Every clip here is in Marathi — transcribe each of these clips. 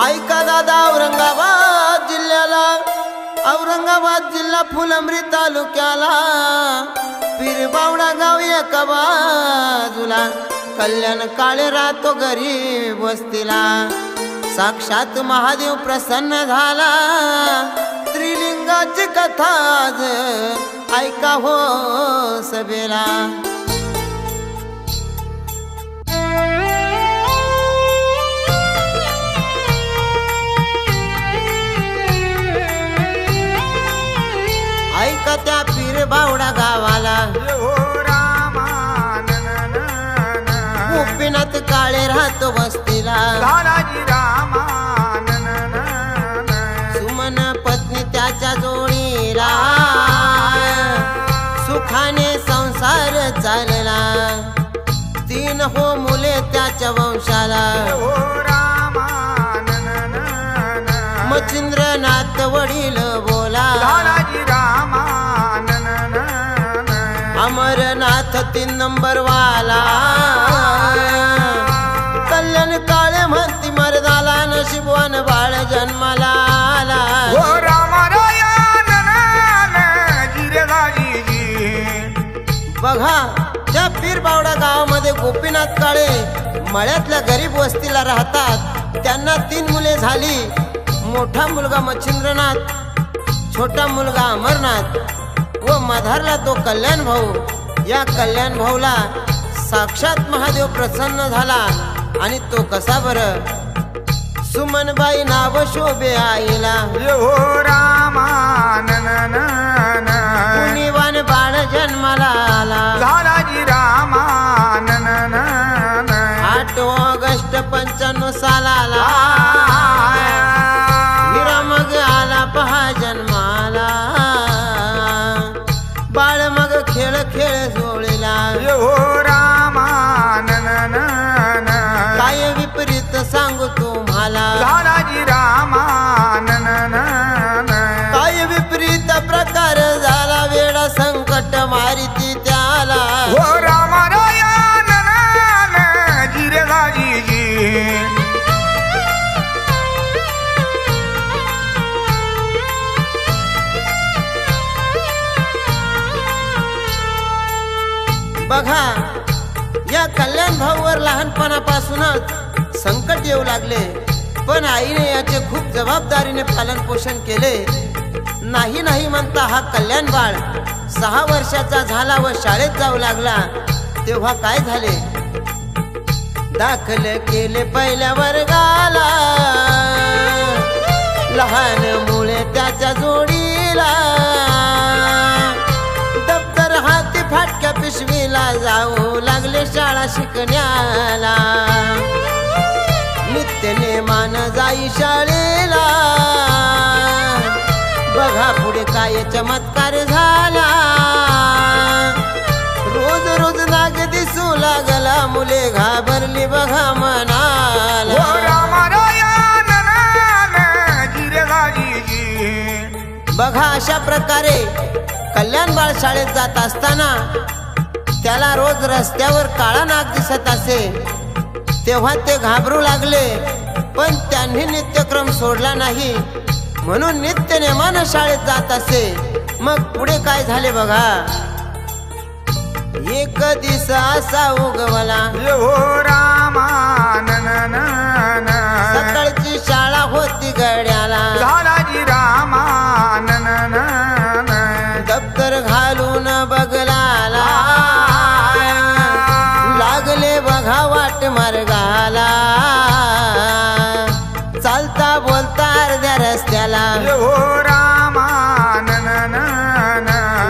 ऐका दादा, औरंगाबाद जिल्हा फुलंब्री तालुक्याला पीरबावडा गाव एका बाजूला, कल्याण काळे राहतो गरीब वस्तीला. साक्षात महादेव प्रसन्न झाला, त्रिलिंगाची कथा आज ऐका हो सभेला. ऐका त्या पीरबावडा गावाला गोपीनाथ काळे राहतो वस्तीला. सुमन पत्नी त्याच्या जोडीला, सुखाने संसार चालला. 3 हो मुले त्याच्या वंशाला. मच्छिंद्रनाथ वडील बोला, अमरनाथ 3 नंबर वाला. कल्याण काळे म्हणती मर्दाला, नशीबवान बाळ जन्माला आला. बघा, त्या पीरबावडा गावामध्ये गोपीनाथ काळे मळ्यातल्या गरीब वस्तीला राहतात. त्यांना 3 मुले झाली. मोठा मुलगा मच्छिंद्रनाथ, छोटा मुलगा अमरनाथ व मधारला तो कल्याण भाऊ. या कल्याण भाऊला साक्षात महादेव प्रसन्न झाला. आणि तो कसा बर? सुमनबाई नाव शोभे आईला. पुण्यवान बाळ जन्माला आला. 8 ऑगस्ट 95 सालाला हिरा मग आला पहा जन्माला. बाळ मग खेळ खेळ जोडला. काय विपरीत सांगू तुम्हाला, काय विपरीत प्रकार झाला. वेळा संकट मारिती त्याला. बघा, या कल्याण भाऊवर लहानपणापासूनच संकट येऊ लागले. पण आईने याचे खूप जबाबदारीने पालन पोषण केले. नाही म्हणता हा कल्याण बाळ 6 वर्षाचा झाला व शाळेत जाऊ लागला. तेव्हा काय झाले? दाखल केले पहिल्या वर्गाला. लहान मुळे त्याच्या जोडीला. दप्तर हाती फाटक्या पिशवीला, जाऊ लागले शाळा शिकण्याला. नित्य नेमान जाई शाळेला. बघा पुढे काय चमत्कार झाला. रोज रोज नाग दिसू लागला. मुले घाबरली बघा मनाला. बघा, अशा प्रकारे कल्याण बाळ शाळेत जात असताना त्याला रोज रस्त्यावर काळा नाग दिसत असे. तेव्हा ते घाबरू लागले. पण त्यांनी नित्यक्रम सोडला नाही, म्हणून नित्य नेमानं शाळेत जात असे. मग पुढे काय झाले बघा. एक दिवस असा उगवला. सकाळची शाळा होती गड्याला. दप्तर घालून बगलाला. लागले बघा वाट मार्गाला. चालता बोलता अर्ध्या रस्त्याला.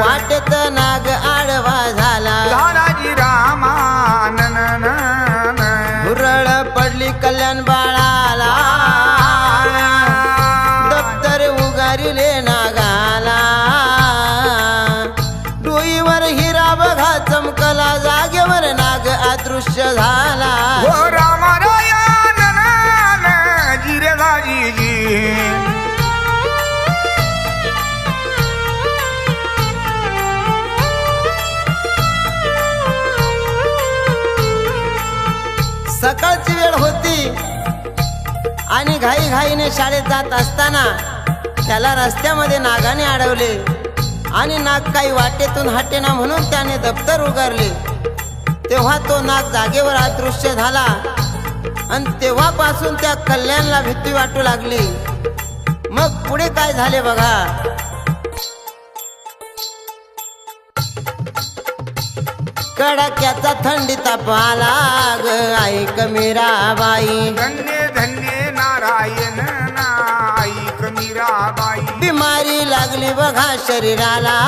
वाटेत नाग आडवा झाला. हुरळ पडली कल्याण बाळाला. दप्तर उगारिले नागाला. डोईवर हिरा बघा चमकला. जागेवर नाग अदृश्य झाला. सकाळची वेळ होती आणि घाईघाईने शाळेत जात असताना त्याला रस्त्यामध्ये नागाने अडवले आणि नाग काही वाटेतून हटेना म्हणून त्याने दप्तर उगारले. तेव्हा तो नाग जागेवर अदृश्य झाला आणि तेव्हापासून त्या कल्याणला भीती वाटू लागली. मग पुढे काय झाले बघा. कडाक्याचा थंडी तापाला ग ऐक मीराबाई. धन्य धन्य नारायण ना ऐक मीराबाई. बिमारी लागली बघा शरीराला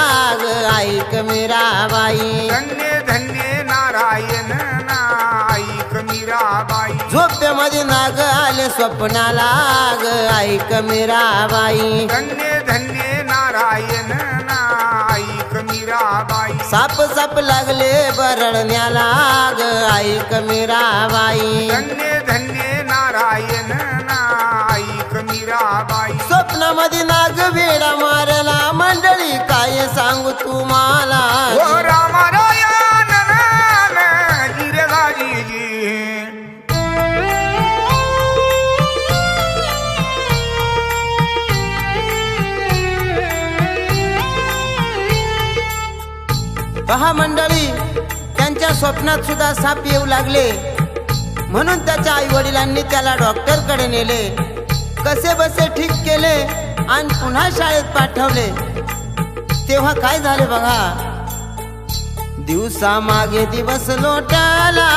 ग ऐक मीराबाई. धन्य धन्य नारायण ना ऐक मीराबाई. झोपेमध्ये नाग आले स्वप्नाला ग ऐक मीराबाई. धन्य धन्य नारायण ना ऐक मीराबाई. साप साप लागले बरळण्याला ग ऐक मीराबाई. धन्य धन्य नारायण ना ऐक मीराबाई. स्वप्नामध्ये नाग वेडा मारला मंडळी काय सांगू तुम्हाला. ओ रामारायण ना गिरगाजीजी. पहा मंडळी, त्यांच्या स्वप्नात सुद्धा साप येऊ लागले म्हणून त्याच्या आई वडिलांनी त्याला डॉक्टर कडे नेले. कसे बसे ठीक केले आणि पुन्हा शाळेत पाठवले. तेव्हा काय झाले बघा. दिवसा मागे दिवस लोटाला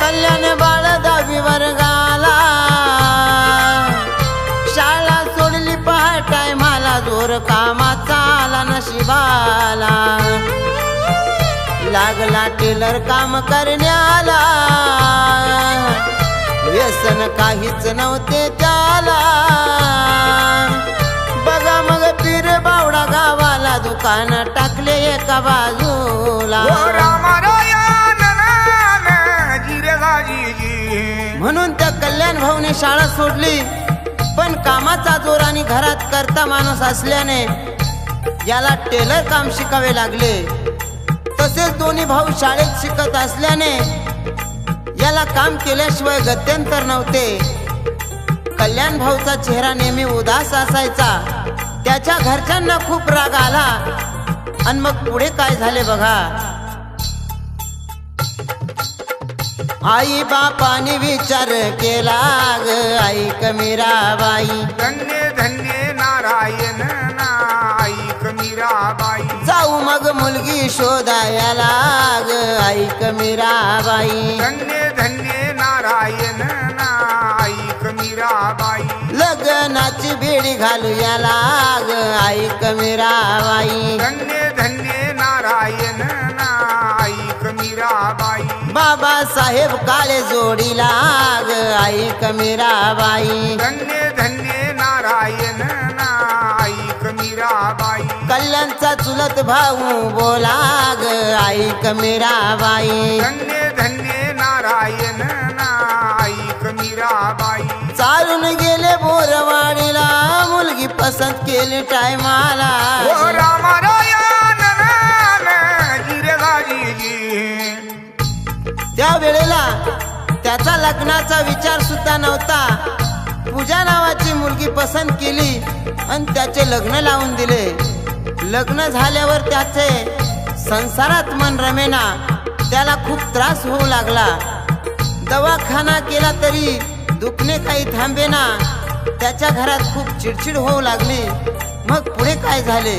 कल्याण बाळ 10वी वर्गाला. शाळा सोडली पहाटाय मला जोर कामाचा आला नशिबाला. लागला टेलर काम करण्याला व्यसन काहीच नव्हते त्याला. बघा मग पीर बावडा गावाला दुकान टाकले एका बाजूला. ओ रामारायण ना गिरगाजीजी. म्हणून त्या कल्याण भाऊने शाळा सोडली. पण कामाचा जोर आणि घरात करता माणूस असल्याने याला टेलर काम शिकावे लागले. तसेच दोन्ही भाऊ शाळेत शिकत असल्याने याला काम केल्याशिवाय गत्यंतर नव्हते. कल्याण भाऊचा चेहरा नेहमी उदास असायचा. त्याच्या घरच्यांना खूप राग आला आणि मग पुढे काय झाले बघा. आई बापाने विचार केला ग ऐक मीराबाई. धन्य धन्य नारायण ना ऐक मीराबाई. जाऊ मग मुलगी शोधायला ग ऐक मीराबाई. धन्य धन्य नारायण ना ऐक मीराबाई. लग्नाची बेडी घालूयाला ग ऐक मीराबाई. धन्य धन्य नारायण ना ऐक मीराबाई. बाबासाहेब काळे जोडीला ग ऐक मीराबाई. धन्य धन्य नारायण ना ऐक मीराबाई. कल्याणचा चुलत भाऊ बोला ग ऐक मीराबाई. धन्य धन्य नारायण ना ऐक मीराबाई. चालून गेले बोरवाडीला मुलगी पसंत केली टायमाला. ओ रामारायण ना गिरगाजीजी. त्या वेळेला त्याचा लग्नाचा विचार सुद्धा नव्हता. पूजा नावाची मुलगी पसंत केली आणि त्याचे लग्न लावून दिले. लग्न झाल्यावर त्याचे संसारात मन रमेना. त्याला खूप त्रास होऊ लागला. दवाखाना केला तरी दुखणे काही थांबेना. त्याच्या घरात खूप चिडचिड होऊ लागली. मग पुढे काय झाले.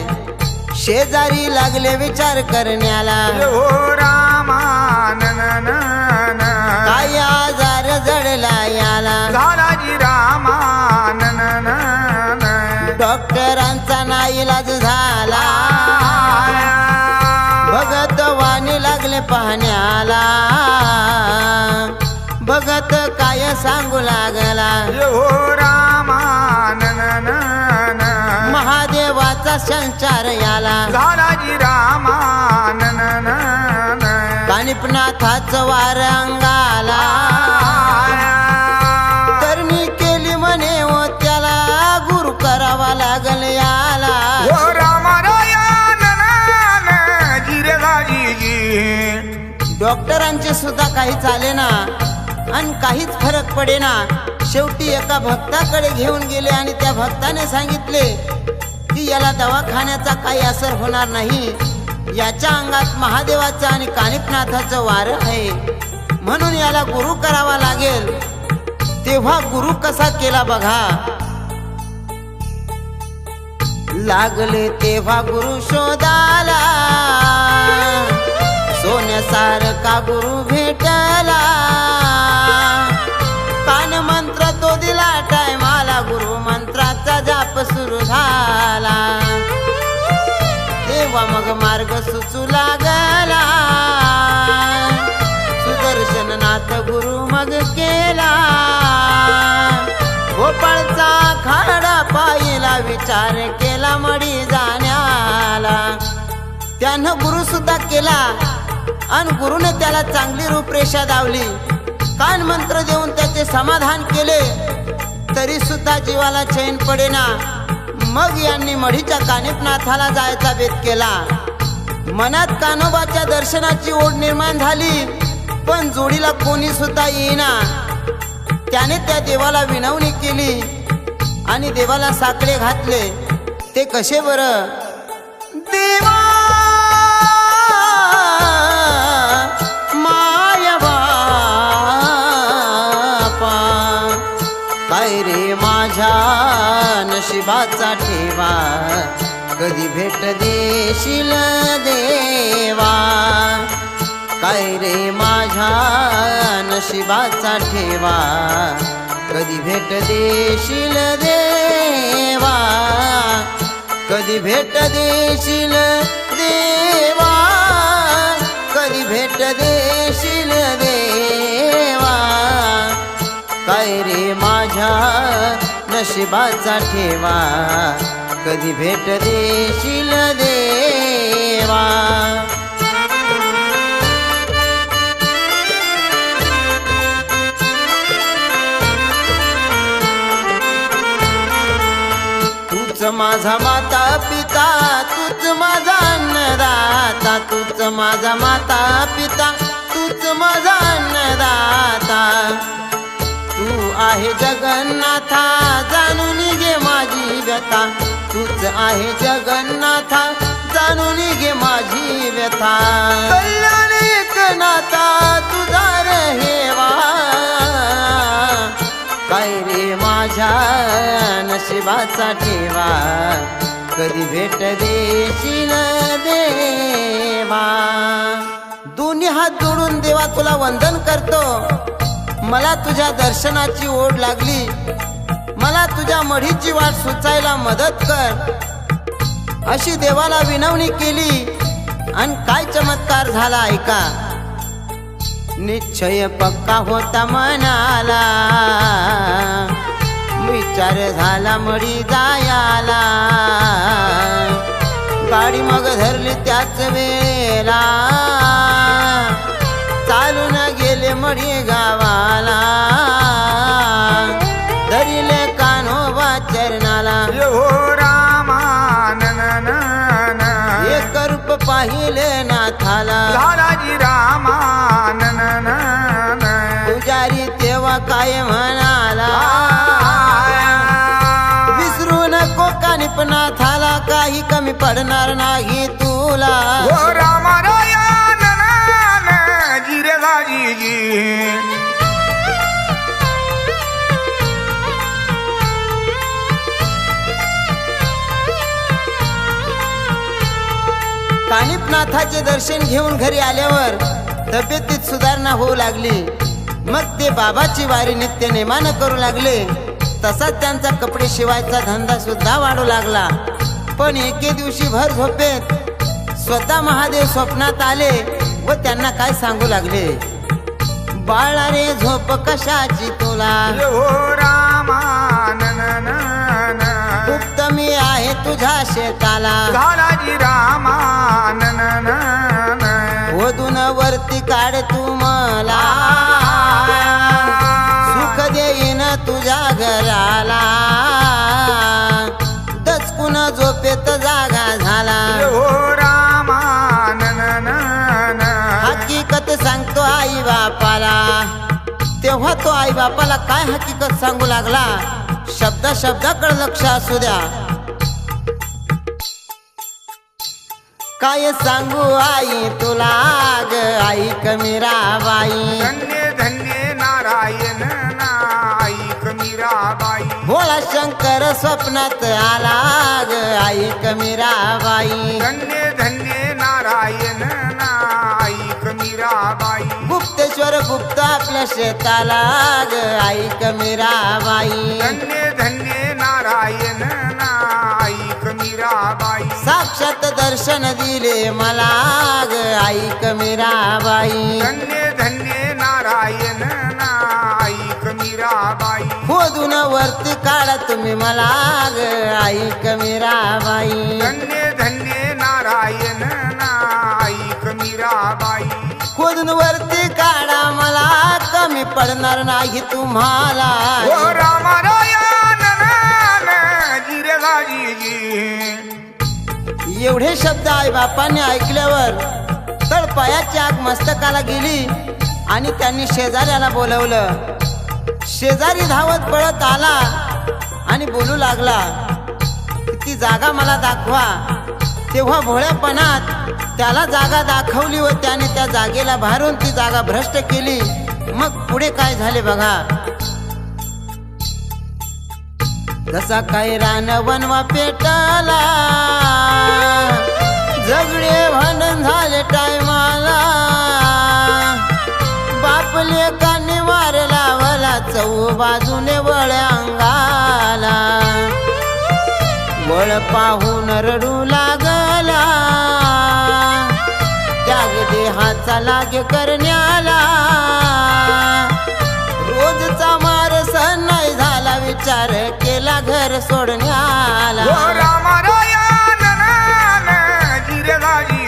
शेजारी लागले विचार करण्याला. ओ रामा काय आजार जडला याला. झालाजी रामा डॉक्टरांचा नाईलाज झाला. भगत वाणी लागले पाहण्याला. भगत काय सांगू लागला. ओ रामा महादेवाचा संचार याला. झालाजी रामा कानिपनाथाचं वार अंगाला. करणी केली म्हणे व त्याला गुरु करावा लागल याला. ओ रामारायण गिरगाजीजी. डॉक्टरांचे सुद्धा काही चालेना आणि काहीच फरक पडेना. शेवटी एका भक्ताकडे घेऊन गेले आणि त्या भक्ताने सांगितले की याला दवाखान्याचा काही असर होणार नाही, याच्या अंगात महादेवाचं आणि कानिपनाथाचं वारं आहे, म्हणून याला गुरु करावा लागेल. तेव्हा गुरु कसा केला बघा. लागले तेव्हा गुरु शोधाला, सोन्यासारखा गुरु भेटला. कान मंत्र तो दिला टायमाला, गुरु मंत्राचा जाप सुरू झाला. तेव्हा मग मार्ग सुचू लागला, सुदर्शननाथ गुरु मग केला. गोपाळचा खाडा पाहिला, विचार केला मडी जाण्याला. त्यानं गुरु सुद्धा केला आणि गुरुने त्याला चांगली रूपरेषा दावली. कान मंत्र देऊन त्याचे समाधान केले, तरी सुद्धा जीवाला चैन पडेना. मग यांनी मढीच्या कानिपनाथाला जायचा बेत केला. मनात कान्होबाच्या दर्शनाची ओढ निर्माण झाली, पण जोडीला कोणी सुद्धा येईना. त्याने त्या देवाला विनवणी केली आणि देवाला साकडे घातले. ते कसे बरं. देवा माया बापा, काय रे माझ्या नशिबाचा ठेवा, कधी भेट देशील देवा. काय रे माझ्या नशिबाचा ठेवा, कधी भेट देशील देवा. कधी भेट देशील देवा, कधी भेट देशील देवा. काय रे माझ्या नशिबाचा ठेवा, कधी भेट देशील देवा. तूच माझा माता पिता, तूच माझा अन्नदाता. तूच माझा माता पिता, तूच माझा अन्नदाता. तू आहे जगन्नाथा, जाणून घे माझी व्यथा. तूच आहे जगन्नाथा, जाणून घे माझी व्यथा. कल्याण एकनाथा तुझा रहेवा, काय रे माझ्या नशिबाचा ठेवा, कधी भेट देशील देवा. दोन्ही हात जोडून देवा तुला वंदन करतो. मला तुझ्या दर्शनाची ओढ लागली, मला तुझ्या मढीची वाट सुचायला मदत कर, अशी देवाला विनवणी केली. आणि काय चमत्कार झाला ऐका. निश्चय पक्का होता मनाला, विचार झाला मडी जायाला. गाडी मग धरली त्याच वेळेला, चालून गेले मडी गावाला. धरिले कान्होबा चरणाला, हो रामा एक रूप पाहिले नाथाला. झालाजी रामा पुजारी तेव्हा काय म्हणाला, विसरू नको कानिपनाथाला, काही कमी पडणार नाही तुला. हो रामा राया जिरे जी. कानिपनाथाचे दर्शन घेऊन घरी आल्यावर तब्येतीत सुधारणा होऊ लागली. मग ते बाबाची वारी नित्य नेमानं करू लागले. तसाच त्यांचा कपडे शिवायचा धंदा सुद्धा वाढू लागला. पण एके दिवशी भर झोपेत स्वतः महादेव स्वप्नात आले व त्यांना काय सांगू लागले. बाळा रे झोप कशाची तुला, हो रामा गुप्त मी आहे तुझ्या शेताला. झालाजी रामा वधून वरती काढ तू मला, सुख देईन तुझ्या घराला. दचकून झोपेत जागा झाला, हो रामा हकीकत मध्ये सांगतो आई बापाला. तेव्हा तो आई बापाला काय हकीकत सांगू लागला, शब्दा शब्दाकडे लक्ष असू द्या. काय सांगू आई तुला ग ऐक मीराबाई. धन्य धन्य नारायण ना ऐक मीराबाई. भोळा शंकर स्वप्नात आला ग ऐक मीराबाई. धन्य धन्य नारायण ना ऐक मीराबाई. गुप्तेश्वर गुप्त आपल्या शेताला ग ऐक मीराबाई. धन्य धन्य नारायण ना ऐक मीराबाई. साक्षात दर्शन दिले मला ग ऐक मीराबाई. धन्य धन्य नारायण ना ऐक मीराबाई. खोदून वरती काढा तुम्ही मला ग ऐक मीराबाई. धन्य धन्य नारायण ना ऐक मीराबाई. खोदून वरती काढा मला, कमी पडणार नाही तुम्हाला. ओ रामारायण जिरेगाजी. एवढे शब्द आई बापांनी ऐकल्यावर तळपायाची आग मस्तकाला गेली आणि त्यांनी शेजाऱ्याला बोलवलं. शेजारी धावत पळत आला आणि बोलू लागला, ती जागा मला दाखवा. तेव्हा भोळ्यापणात त्याला जागा दाखवली व त्याने त्या जागेला भारून ती जागा भ्रष्ट केली. मग पुढे काय झाले बघा. जसा काय रान वनवा पेटला, झगडे भांडण झाले टायमाला. बापले कानी वार लावला, चौ बाजूने वळ अंगाला. वळ पाहून रडू लागला, त्याग देहाचा लागे करण्याला. रोजचा मार सहन नाही झाला, विचार केला घर सोडण्याला. ओ रामारायण जिरेगाजी.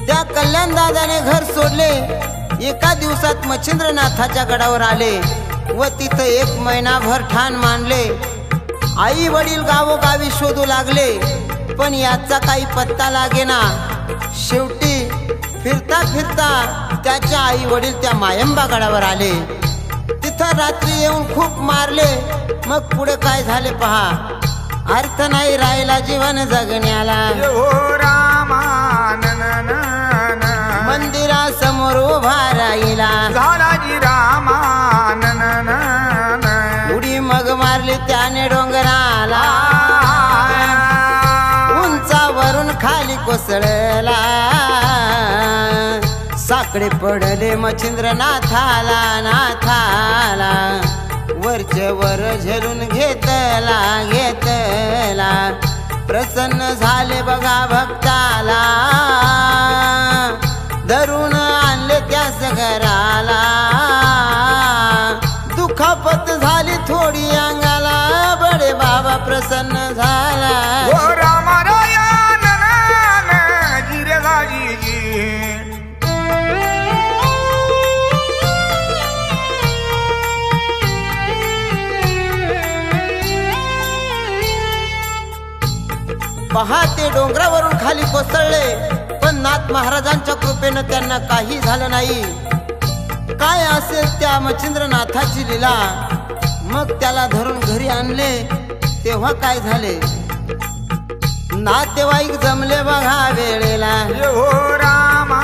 त्या कल्याण दादाने घर सोडले. एका दिवसात मच्छिंद्रनाथाच्या गडावर आले व तिथं 1 महिनाभर ठाण मांडले. आई वडील गावोगावी शोधू लागले, पण याचा काही पत्ता लागेना. शेवटी फिरता फिरता त्याच्या आई वडील त्या मायंबा गडावर आले. तिथं रात्री येऊन खूप मारले. मग पुढे काय झाले पहा. अर्थ नाही राहिला जीवन जगण्याला. ओ रामा मंदिरासमोर उभा राहिला, झालाजी रामा उडी मग मारली त्याने डोंगराला. उंचावरून खाली कोसळला, साकडे पडले मच्छिंद्रनाथाला नाथाला. वरचे वर झेलून घेतला घेतला, प्रसन्न झाले बघा भक्ताला. धरून आणले त्यास घराला, दुखापत झाली थोडी अंगाला. बडे बाबा प्रसन्न झाला. ओ रामारायण जिरेगाजी. पहाटे डोंगरावरून खाली कोसळले, पण नाथ महाराजांच्या कृपेनं त्यांना काही झालं नाही. काय असेल त्या मच्छिंद्रनाथाची लीला. मग त्याला धरून घरी आणले. तेव्हा काय झाले, नातेवाईक जमले बघा वेळेला. ओ रामा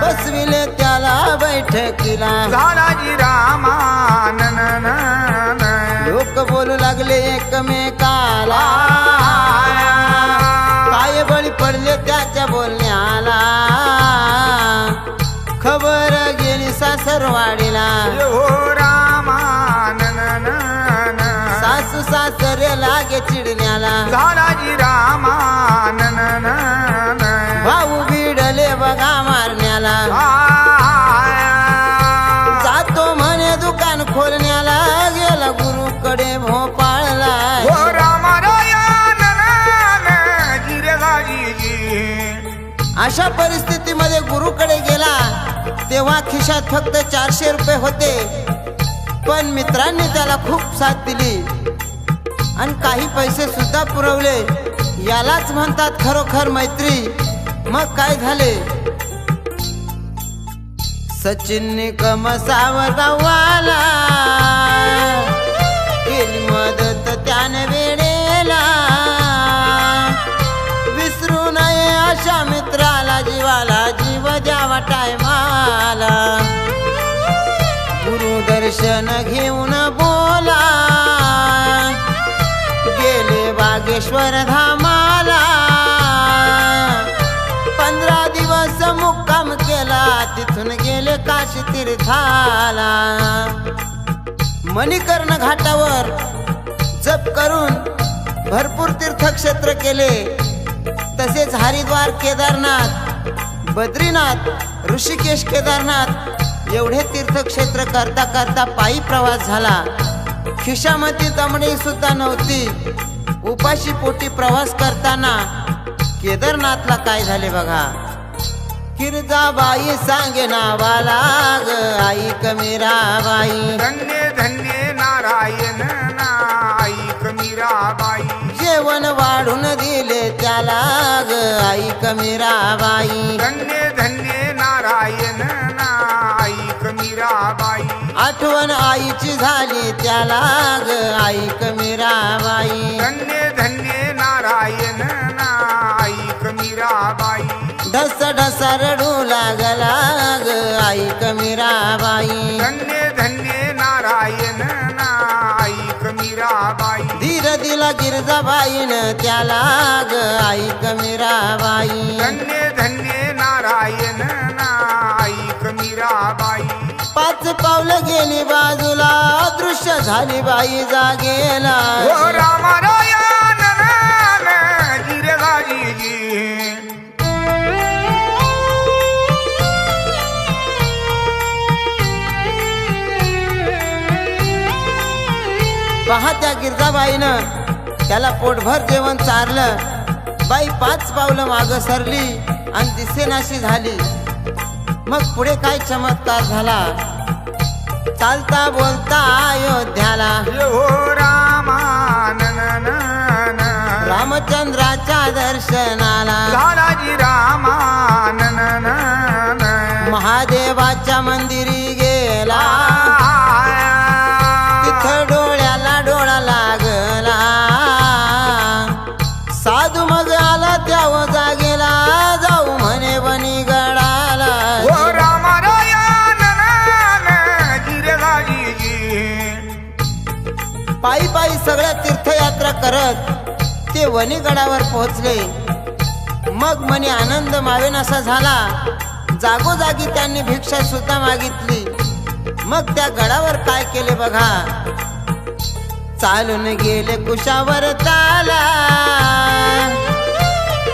बसविले त्याला बैठकीला. झालाजी रामा लोक बोलू लागले एकमेकाला, काय बळी पडले त्याच्या बोलण्याला. खबर गेली सासरवाडीला, ओ रामा सासू सासरे लागे चिडण्याला. झालाजी रामा भाऊ भिडले बघा मारण्याला. जातो म्हणे दुकान खोलण्याला, गेला गुरुकडे भोपाळला. ओ रामारायण जिरेगाजी. अशा परिस्थितीमध्ये गुरुकडे गेला. तेव्हा खिशात फक्त 400 रुपये होते, पण मित्रांनी त्याला खूप साथ दिली आणि काही पैसे सुद्धा पुरवले. यालाच म्हणतात खरोखर मैत्री. मग काय झाले? सचिन कमसावर गावाला केली मदत त्याने वेळेला. विसरू नये अशा मित्राला, जीवाला जीव द्यावा टायमाला. गुरु दर्शन घेऊन बोला गेले बागेश्वर धामाला. 15 दिवस मुक्काम केला, तिथून गेले काशी तीर्थाला. मणिकर्ण घाटावर जप करून भरपूर तीर्थक्षेत्र केले. तसेच हरिद्वार, केदारनाथ, बद्रीनाथ, ऋषिकेश, केदारनाथ एवढे तीर्थक्षेत्र करता करता पायी प्रवास झाला. खिशामध्ये दमडी सुद्धा नव्हती. उपाशी पोटी प्रवास करताना केदारनाथला काय झाले बघा. गिरजाबाई सांगे नावाला ग आई कमीराबाई. धन्य धन्य नारायण ना ऐक मीराबाई. जेवण वाढून दिले त्याला ग आई कमीराबाई. धन्य धन्य नारायण ना ऐक मीराबाई. आठवण आईची झाली त्याला ग आई कमीराबाई. धन्य धन्य नारायण ना ऐक मीराबाई. ढस ढस रडू लागला ग आई कमीराबाई. धन्य धन्य नारायण ना ऐक मीराबाई. धीर दिला गिरजाबाईन त्याला ग आई कमीराबाई. धन्य धन्य नारायण ना ऐक मीराबाई. 5 पावलं गेली बाजूला, दृश्य झाली बाई जागेला. ओ रामरायण गिरगाजी. पहा त्या गिरजाबाईनं त्याला पोटभर जेवण चारलं. बाई 5 पावलं मागं सरली आणि दिसेनाशी झाली. मग पुढे काय चमत्कार झाला. चालता बोलता अयोध्याला हो रामानन रामचंद्राच्या दर्शनाला. लालाजी रामानन महादेवाच्या मंदिरी गेला. तिथं डोळ्याला डोळा लागला. साधू मग आला त्या जागेला, जाऊ म्हणे बनी गडाला. ओ रामरायण गिरगाजी. पायी पायी सगळ्या तीर्थयात्रा करत ते वनीगडावर पोहोचले. मग मनी आनंद मावेनासा झाला. जागोजागी त्यांनी भिक्षा सुद्धा मागितली. मग त्या गडावर काय केले बघा. चालून गेले कुशावर ताला,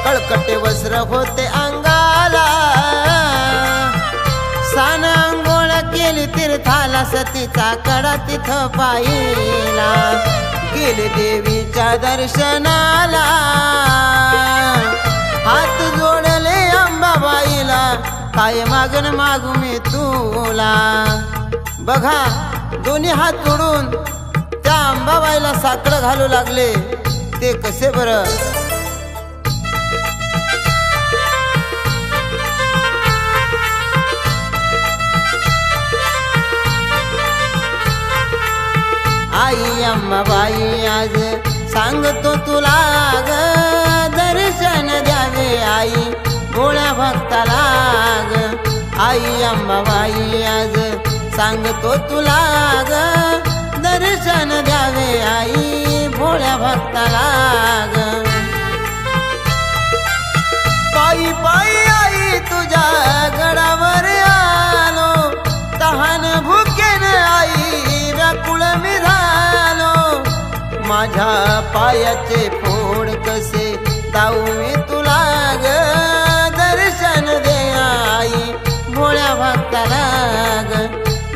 कळकटे वस्त्र होते अंगाला. सान अंघोळ केली तीर्थाला, सतीचा कडा तिथं पाहिला. गेले देवीच्या दर्शनाला, हात जोडले अंबाबाईला. काय मागण मागू मी तुला. बघा दोन्ही हात जोडून त्या अंबाबाईला साकडं घालू लागले. ते कसे बरं. आई अंबाबाई आज सांगतो तुला ग, दर्शन द्यावे आई भोळ्या भक्ताला ग. आई अंबाबाई आज सांगतो तुला ग, दर्शन द्यावे आई भोळ्या भक्ताला ग. पायी पायी आई तुझ्या गडावर आलो, तहान भुकेन आई व्याकुळ मी झालो. माझ्या पायाचे फोड कसे दाऊ मी तुला ग, दर्शन दे आई भोळ्या भक्ताला ग.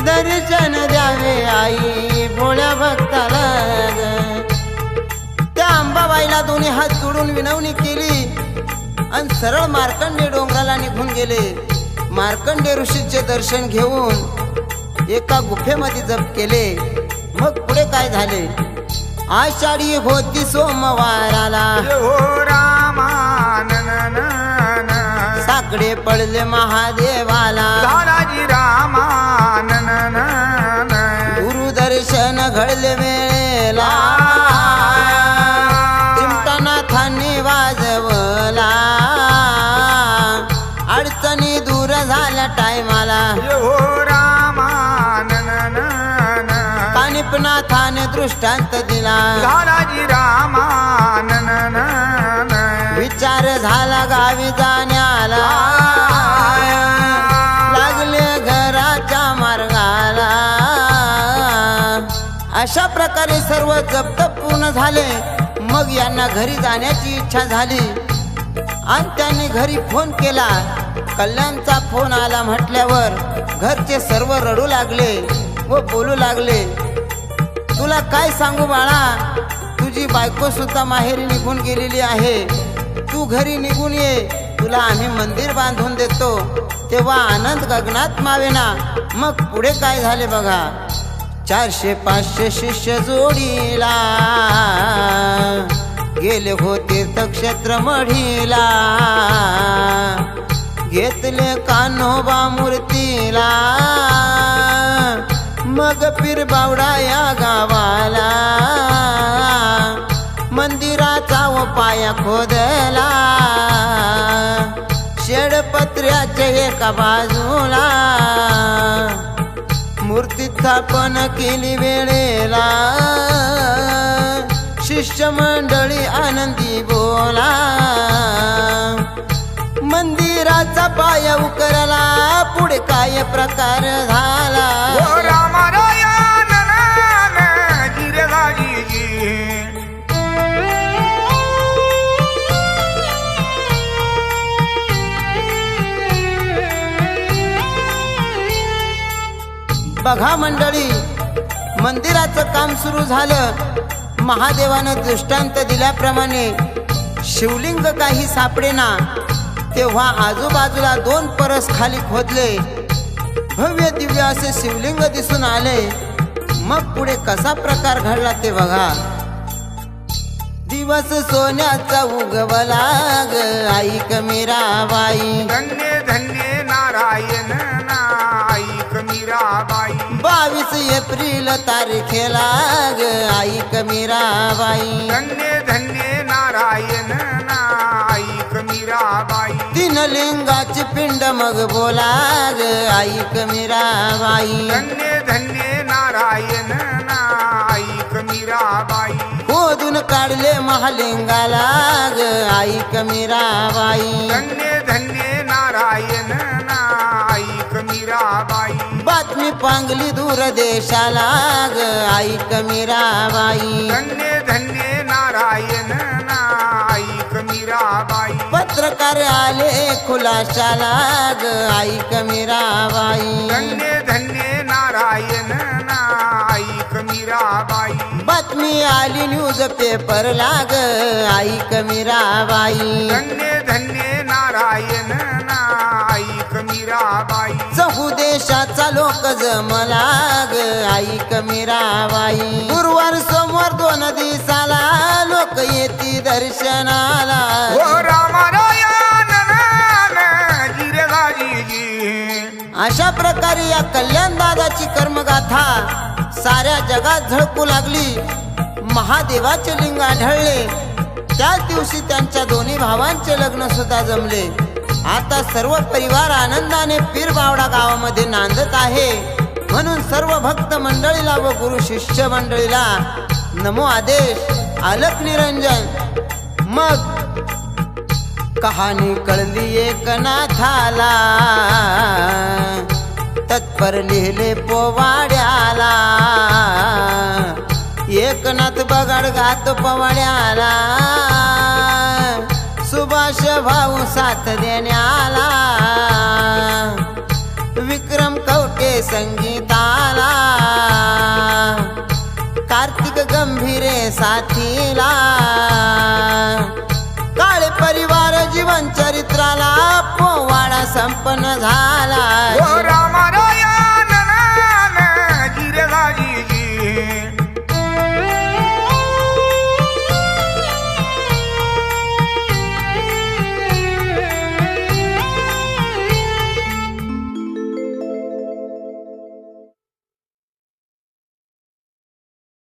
दर्शन द्यावे आई भोळ्या भक्ताला ग. त्या अंबाबाईला दोन्ही हात जोडून विनवणी केली आणि सरळ मार्कंडे डोंगराला निघून गेले. मार्कंडे ऋषीचे दर्शन घेऊन एका गुफेमध्ये जप केले. मग पुढे काय झाले. आषाढी होती सोमवाराला हो रामा साकडे पडले महादेवाला झालाजी रामा गुरुदर्शन घडले वेळेला चिमटानाथांनी वाजवला अडचणी दूर झाल्या टायमाला हो रामा कानिपनाथाने दृष्टांत दिला झालाजी रामा विचार झाला गावी जाण्याला लागले घराच्या मार्गाला अशा प्रकारे सर्व जप्त पूर्ण झाले मग यांना घरी जाण्याची इच्छा झाली आणि त्यांनी घरी फोन केला कल्याणचा फोन आला म्हटल्यावर घरचे सर्व रडू लागले व बोलू लागले तुला काय सांगू बाळा तुझी बायको सुद्धा माहेरी निघून गेलेली आहे तू घरी निघून ये तुला आम्ही मंदिर बांधून देतो तेव्हा आनंद गगनात मावेना मग पुढे काय झाले बघा 400-500 शिष्य जोडीला गेले हो तीर्थक्षेत्र मढीला घेतले कान्होबा मूर्तीला मग पीर बावडा या गावाला मंदिराचा व पाया खोदला शेडपत्र्याच्या एका बाजूला मूर्ती स्थापन केली वेळेला शिष्य मंडळी आनंदी बोला मंदिराचा पाया उकरला पुढे काय प्रकार झाला हो रामा जिरेगाजी बघा मंडळी मंदिराचं काम सुरू झालं महादेवानं दृष्टांत दिल्याप्रमाणे शिवलिंग काही सापडेना तेव्हा आजूबाजूला 2 परस खाली खोदले भव्य दिव्य असे शिवलिंग दिसून आले मग पुढे कसा प्रकार घडला ते बघा दिवस सोन्याचा उगवला ग ऐक मीराबाई धन्य धन्य नारायण ऐक मीराबाई 22 एप्रिल तारखेला ग ऐक मीराबाई धन्य धन्य नारायण ऐक मीराबाई 3 लिंगाची पिंड मग बोला ग ऐक मीराबाई धन्य धन्य नारायण ऐक मीराबाई खोदून काढले महालिंगाला ग ऐक मीराबाई धन्य धन्य नारायण ऐक मीराबाई बातमी पांगली दूर देशाला ग ऐक मीराबाई धन्य धन्य नारायण ऐक मीराबाई पत्रकार आले खुलाशाला ग ऐक मीराबाई धन्य धन्य नारायण ऐक मीराबाई बातमी आली न्यूज पेपर लाग ऐक मीराबाई धन्य धन्य नारायण ऐक मीराबाई चहू देशाचा लोक जमला ग ऐक मीराबाई गुरुवार सोमवार 2 दिवसाला लोक येती दर्शनाला हो रामारायण जिरेगाजी अशा प्रकारे या कल्याण दादाची कर्मगाथा साऱ्या जगात झळकू लागली महादेवाचे लिंग आढळले त्याच दिवशी त्यांच्या दोन्ही भावांचे लग्न सुद्धा जमले आता सर्व परिवार आनंदाने पीर बावडा गावामध्ये नांदत आहे म्हणून सर्व भक्त मंडळीला व गुरु शिष्य मंडळीला नमो आदेश आलक निरंजन मग कहाणी कळली एकनाथाला तत्पर लिहिले पोवाड्याला एकनाथ बगाड गात पवाड्याला सुभाष भाऊ साथ देण्याला विक्रम कवटे संगीताला कार्तिक गंभीरे साथीला काळे परिवार जीवन चरित्राला पोवाडा संपन्न झाला हो राम